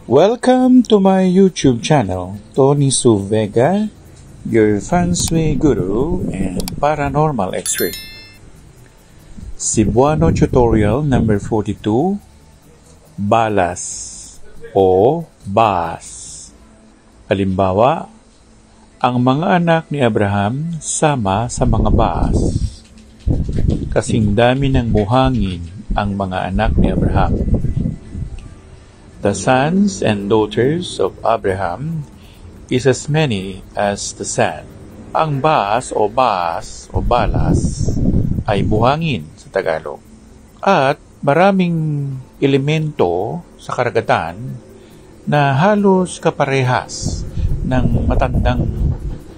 Welcome to my YouTube channel, Tony Su Vega, your feng shui guru and paranormal expert. Cebuano tutorial number 42, Balas o Baas. Halimbawa, ang mga anak ni Abraham sama sa mga baas. Kasing dami ng buhangin ang mga anak ni Abraham. The sons and daughters of Abraham is as many as the sand. Ang baas o baas o balas ay buhangin sa Tagalog. At maraming elemento sa karagatan na halos kaparehas ng matandang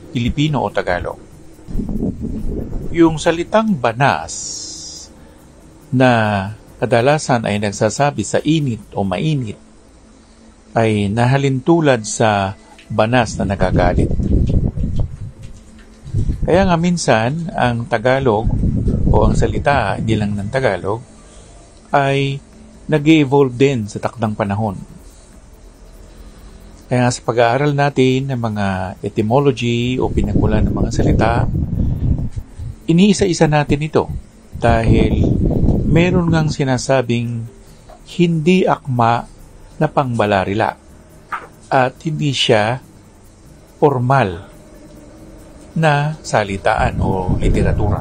Pilipino o Tagalog. Yung salitang banas na kadalasan ay nagsasabi sa init o mainit ay nahalintulad sa banas na nagagalit. Kaya nga minsan, ang Tagalog o ang salita, hindi lang ng Tagalog, ay nag-evolve din sa takdang panahon. Kaya sa pag-aaral natin ng mga etymology o pinagmulan ng mga salita, iniisa-isa natin ito dahil meron ngang sinasabing hindi akma na pangbalarila at hindi siya formal na salitaan o literatura.